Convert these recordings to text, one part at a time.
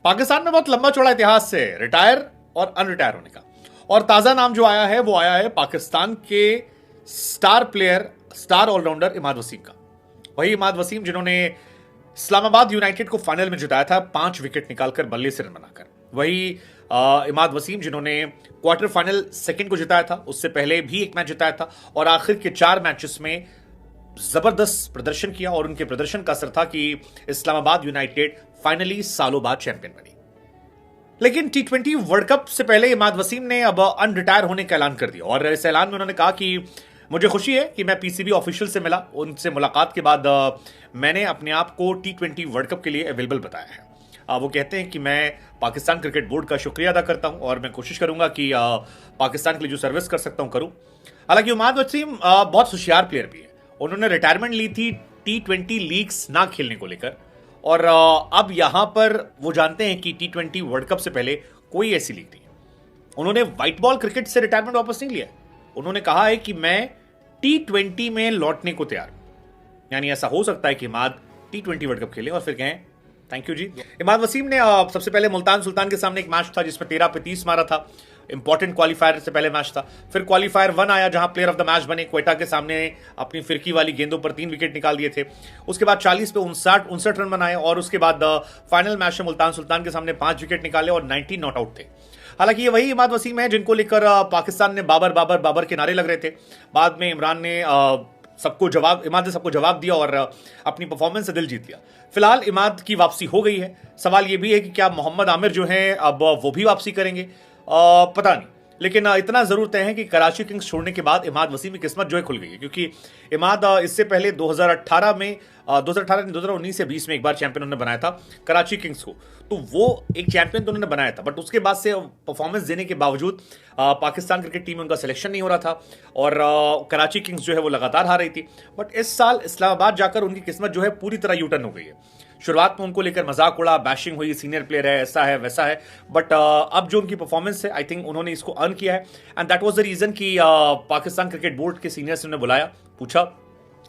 पाकिस्तान में बहुत लंबा चौड़ा इतिहास है रिटायर और अनरिटायर होने का, और ताजा नाम जो आया है वो आया है पाकिस्तान के star player, star allrounder Imad Wasim का। वही इमाद वसीम जिन्होंने इस्लामाबाद यूनाइटेड को फाइनल में जिताया था 5 विकेट निकालकर, बल्ले से रन बनाकर। वही इमाद वसीम जिन्होंने क्वार्टर फाइनल सेकंड को जिताया था, उससे पहले भी एक मैच जिताया था, और आखिर के 4 मैचेस में जबरदस्त प्रदर्शन किया, और उनके प्रदर्शन का असर था कि इस्लामाबाद यूनाइटेड फाइनली सालों बाद चैंपियन बनी। लेकिन T20 वर्ल्ड कप से पहले इमाद वसीम ने अब अनरिटायर होने का ऐलान कर दिया, और इस ऐलान में उन्होंने कहा कि मुझे खुशी है कि मैं पीसीबी ऑफिशियल से मिला, उनसे मुलाकात के बाद मैंने अपने आप को T20 वर्ल्ड कप के लिए अवेलेबल बताया है। वो कहते हैं कि मैं पाकिस्तान क्रिकेट बोर्ड का शुक्रिया अदा करता हूं, और मैं कोशिश करूंगा कि पाकिस्तान के लिए जो सर्विस कर सकता हूं करूं। हालांकि इमाद वसीम बहुत होशियार प्लेयर भी है। उन्होंने रिटायरमेंट ली थी T20 लीग्स ना खेलने को लेकर, और अब यहां पर वो जानते हैं कि T20 वर्ल्ड कप से पहले कोई ऐसी लीग नहीं है। उन्होंने व्हाइट बॉल क्रिकेट से रिटायरमेंट वापस नहीं लिया। उन्होंने कहा है कि मैं T20 में लौटने को तैयार हूं। यानी ऐसा हो सकता है कि इमाद T20 वर्ल्ड कप खेले और फिर कहें थैंक यू जी। इमाद वसीम ने सबसे पहले मुल्तान सुल्तान के सामने एक मैच था जिसमें 13 पे 30 मारा था। इंपॉर्टेंट क्वालिफायर से पहले मैच था। फिर क्वालिफायर 1 आया जहां प्लेयर ऑफ द मैच बने, क्वेटा के सामने अपनी फिरकी वाली गेंदों पर 3 विकेट निकाल दिए थे। उसके बाद 40 पे 59 रन बनाए, और उसके बाद फाइनल मैच में मुल्तान सुल्तान के सामने 5 विकेट निकाले और 19 नॉट आउट थे। हालांकि ये वही इमाद वसीम है जिनको लेकर पाकिस्तान ने बाबर बाबर बाबर के नारे लग रहे थे। बाद में इमरान ने इमाद ने सबको जवाब दिया और अपनी परफॉर्मेंस से दिल जीत लिया। फिलहाल इमाद की वापसी हो गई है। सवाल यह भी है कि क्या मोहम्मद आमिर जो हैं अब वो भी वापसी करेंगे, पता नहीं। लेकिन इतना जरूर तय है कि कराची किंग्स छोड़ने के बाद इमाद वसीम की किस्मत जो है खुल गई है, क्योंकि इमाद इससे पहले 2019 या 20 में एक बार चैंपियन उन्होंने बनाया था कराची किंग्स को। तो वो एक चैंपियन तो उन्होंने बनाया था, बट उसके बाद से परफॉर्मेंस देने के बावजूद पाकिस्तान क्रिकेट टीम में उनका सिलेक्शन नहीं हो रहा था, और कराची किंग्स जो है वो लगातार हार रही थी। बट इस साल इस्लामाबाद जाकर उनकी किस्मत जो है पूरी तरह यू टर्न हो गई है। शुरुआत में उनको लेकर मजाक उड़ा, बैशिंग हुई, सीनियर प्लेयर है, ऐसा है वैसा है, बट अब जो उनकी परफॉर्मेंस है आई थिंक उन्होंने इसको अर्न किया है, and that was the reason कि पाकिस्तान क्रिकेट बोर्ड के सीनियर्स ने बुलाया, पूछा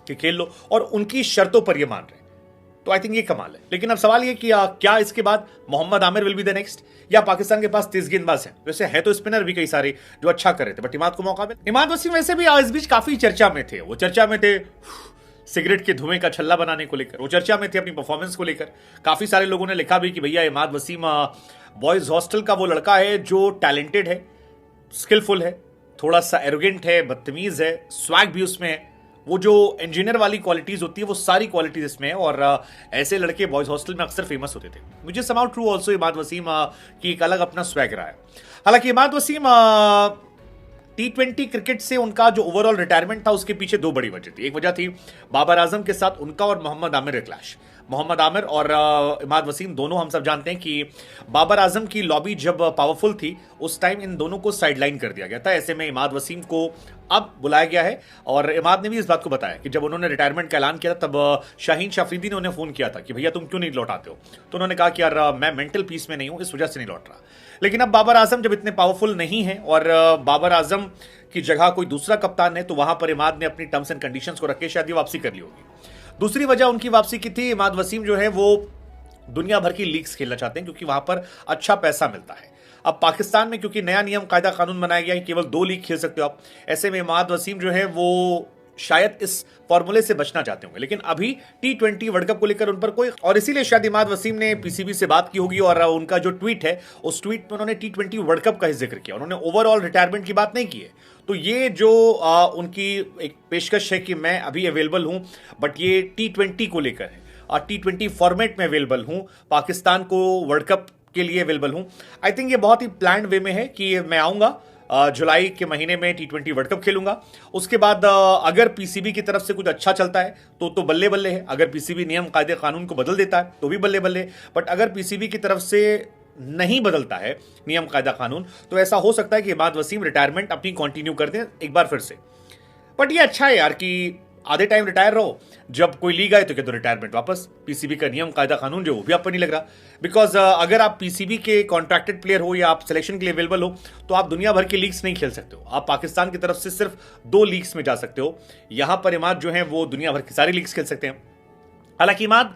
कि खेल लो, और उनकी शर्तों पर ये मान रहे। तो आई थिंक ये कमाल है। लेकिन अब सवाल ये कि क्या इसके बाद Mohammad Amir will be the next, या पाकिस्तान के पास तेज गेंदबाज हैं? वैसे है तो स्पिनर भी कई सारे जो अच्छा कर रहे थे, बट इमाद को मौका मिला। इमाद वसीम वैसे भी इस बीच काफी चर्चा में थे। वो चर्चा में थे सिगरेट के धुएं का छल्ला बनाने को लेकर, वो चर्चा में थे अपनी परफॉर्मेंस को लेकर। काफी सारे लोगों ने लिखा भी कि भैया इमाद वसीम बॉयज हॉस्टल का वो लड़का है जो टैलेंटेड है, स्किलफुल है, थोड़ा सा एरोगेंट है, बदतमीज है, स्वैग भी उसमें है, वो जो इंजीनियर वाली क्वालिटीज होती है वो सारी क्वालिटीज इसमें है, और ऐसे लड़के बॉयज हॉस्टल में अक्सर फेमस होते थे। मुझे समाउ ट्रू ऑल्सो इमाद वसीम की एक अलग अपना स्वैग रहा है। हालांकि इमाद वसीम T20 क्रिकेट से उनका जो ओवरऑल रिटायरमेंट था उसके पीछे 2 बड़ी वजह थी। एक वजह थी बाबर आजम के साथ उनका और मोहम्मद आमिर का क्लैश। मोहम्मद आमिर और इमाद वसीम दोनों हम सब जानते हैं कि बाबर आजम की लॉबी जब पावरफुल थी उस टाइम इन दोनों को साइडलाइन कर दिया गया था। ऐसे में इमाद वसीम को अब बुलाया गया है, और इमाद ने भी इस बात को बताया कि जब उन्होंने रिटायरमेंट का ऐलान किया था तब शाहीन शाफरीदी ने उन्हें फोन किया था कि भैया तुम क्यों नहीं लौटाते हो, तो उन्होंने कहा कि यार मैं मेंटल पीस में नहीं हूं, इस वजह से नहीं लौट रहा। लेकिन अब बाबर आजम जब इतने पावरफुल नहीं है और बाबर आजम की जगह कोई दूसरा कप्तान है, तो वहां पर इमाद ने अपनी टर्म्स एंड कंडीशंस को रख के शायद वापसी कर ली होगी। दूसरी वजह उनकी वापसी की थी, इमाद वसीम जो है वो दुनिया भर की लीग्स खेलना चाहते हैं क्योंकि वहां पर अच्छा पैसा मिलता है। अब पाकिस्तान में क्योंकि नया नियम कायदा कानून बनाया गया है, केवल 2 लीग खेल सकते हो आप। ऐसे में इमाद वसीम जो है वो शायद इस फॉर्मूले से बचना चाहते होंगे, लेकिन अभी T20 वर्ल्ड कप को लेकर उन पर कोई, और इसीलिए शायद इमाद वसीम ने पीसीबी से बात की होगी, और उनका जो ट्वीट है उस ट्वीट में उन्होंने T20 वर्ल्ड कप का ही जिक्र किया, उन्होंने ओवरऑल रिटायरमेंट की बात नहीं की है। तो ये जो उनकी एक पेशकश है कि मैं अभी अवेलेबल हूं, बट ये T20 को लेकर है, और T20 फॉर्मेट में अवेलेबल हूं, पाकिस्तान को वर्ल्ड कप के लिए अवेलेबल हूं। आई थिंक ये बहुत ही प्लान्ड वे में है कि मैं आऊंगा, जुलाई के महीने में T20 वर्ल्ड कप खेलूंगा। उसके बाद अगर पीसीबी की तरफ से कुछ अच्छा चलता है तो बल्ले बल्ले है, अगर पीसीबी नियम कायदे कानून को बदल देता है तो भी बल्ले बल्ले, बट अगर पीसीबी की तरफ से नहीं बदलता है नियम कायदा कानून तो ऐसा हो सकता है कि इमाद वसीम रिटायरमेंट अपनी कंटिन्यू कर दें एक बार फिर से। बट ये अच्छा है यार कि आधे टाइम रिटायर रहो, जब कोई लीग आए तो क्या तो रिटायरमेंट वापस। पीसीबी का नियम कायदा कानून जो वो भी आपको नहीं लग रहा, बिकॉज अगर आप पीसीबी के कॉन्ट्रैक्टेड प्लेयर हो या आप सिलेक्शन के लिए अवेलेबल हो तो आप दुनिया भर की लीग्स नहीं खेल सकते हो। आप पाकिस्तान की तरफ से सिर्फ 2 लीग्स में जा सकते हो। यहां पर इमाद जो है वो दुनिया भर की सारी लीग्स खेल सकते हैं। हालांकि इमाद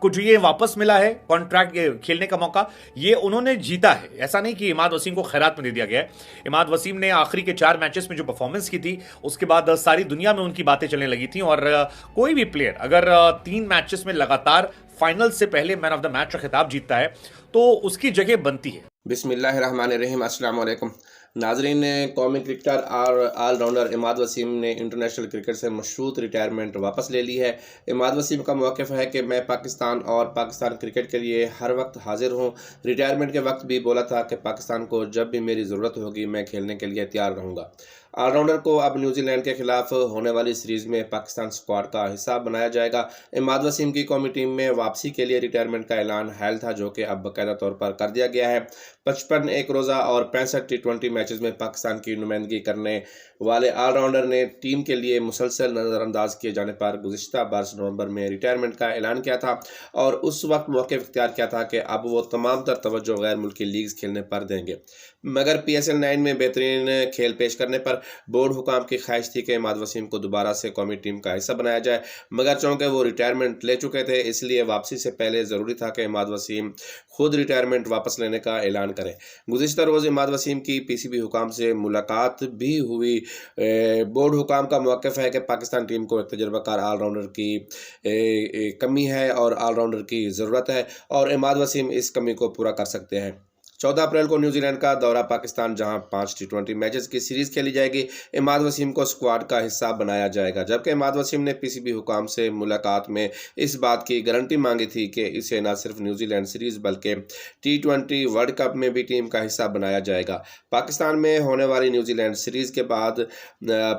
को जो ये वापस मिला है कॉन्ट्रैक्ट खेलने का मौका, ये उन्होंने जीता है। ऐसा नहीं कि इमाद वसीम को खैरात में दे दिया गया है। इमाद वसीम ने आखिरी के 4 मैचेस में जो परफॉर्मेंस की थी, उसके बाद सारी दुनिया में उनकी बातें चलने लगी थी। और कोई भी प्लेयर अगर 3 मैचेस में लगातार फाइनल से पहले मैन ऑफ द मैच का खिताब जीतता है तो उसकी जगह बनती है। बिस्मिल्लाहिर्रहमानिर्रहीम, अस्सलाम वालेकुम नाजरीन। कौमी क्रिकेटर और ऑलराउंडर इमाद वसीम ने इंटरनेशनल क्रिकेट से मशरूत रिटायरमेंट वापस ले ली है। इमाद वसीम का मौक़िफ़ है कि मैं पाकिस्तान और पाकिस्तान क्रिकेट के लिए हर वक्त हाजिर हूँ। रिटायरमेंट के वक्त भी बोला था कि पाकिस्तान को जब भी मेरी ज़रूरत होगी मैं खेलने के लिए तैयार रहूँगा। ऑलराउंडर को अब न्यूजीलैंड के खिलाफ होने वाली सीरीज़ में पाकिस्तान स्क्वाड का हिस्सा बनाया जाएगा। इमाद वसीम की कौमी टीम में वापसी के लिए रिटायरमेंट का ऐलान हायल था, जो कि अब बाकायदा तौर पर कर दिया गया है। 55 एक रोज़ा और 65 टी20 मैचेस में पाकिस्तान की नुमाइंदगी करने वाले ऑलराउंडर ने टीम के लिए मुसलसल नज़रअंदाज किए जाने पर गुज़िश्ता 22 नवंबर में रिटायरमेंट का ऐलान किया था और उस वक्त मौक़िफ़ इख्तियार किया था कि अब वो तमाम तर तवज्जो गैर मुल्की लीग्स खेलने पर देंगे। मगर PSL 9 में बेहतरीन खेल पेश करने पर बोर्ड हुकाम की ख्वाहिश थी कि इमाद वसीम को दोबारा से कौमी टीम का हिस्सा बनाया जाए, मगर चूँकि वो रिटायरमेंट ले चुके थे इसलिए वापसी से पहले ज़रूरी था कि इमाद वसीम खुद रिटायरमेंट वापस लेने का ऐलान करें। गुज़िश्ता रोज़ इमाद वसीम की PCB हुकाम से मुलाकात भी हुई। बोर्ड हुकाम का मौक़िफ़ है कि पाकिस्तान टीम को एक तजुर्बाकार ऑलराउंडर की कमी है और ऑलराउंडर की ज़रूरत है और इमाद वसीम इस कमी को पूरा कर सकते हैं। 14 अप्रैल को न्यूजीलैंड का दौरा पाकिस्तान, जहां 5 टी20 मैचेस की सीरीज़ खेली जाएगी। इमाद वसीम को स्क्वाड का हिस्सा बनाया जाएगा, जबकि इमाद वसीम ने PCB हुकाम से मुलाकात में इस बात की गारंटी मांगी थी कि इसे न सिर्फ न्यूजीलैंड सीरीज़ बल्कि टी20 वर्ल्ड कप में भी टीम का हिस्सा बनाया जाएगा। पाकिस्तान में होने वाली न्यूजीलैंड सीरीज़ के बाद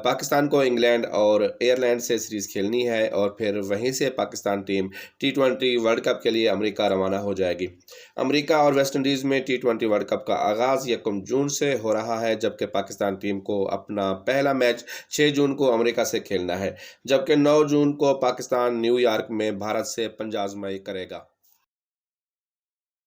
पाकिस्तान को इंग्लैंड और आयरलैंड से सीरीज़ खेलनी है और फिर वहीं से पाकिस्तान टीम टी20 वर्ल्ड कप के लिए अमेरिका रवाना हो जाएगी। अमेरिका और वेस्ट इंडीज़ में टी20 वर्ल्ड कप का आगाज़ 1 जून से हो रहा है, जबकि पाकिस्तान टीम को अपना पहला मैच 6 जून को अमेरिका से खेलना है, जबकि 9 जून को पाकिस्तान न्यूयॉर्क में भारत से पंजा आज़माई करेगा।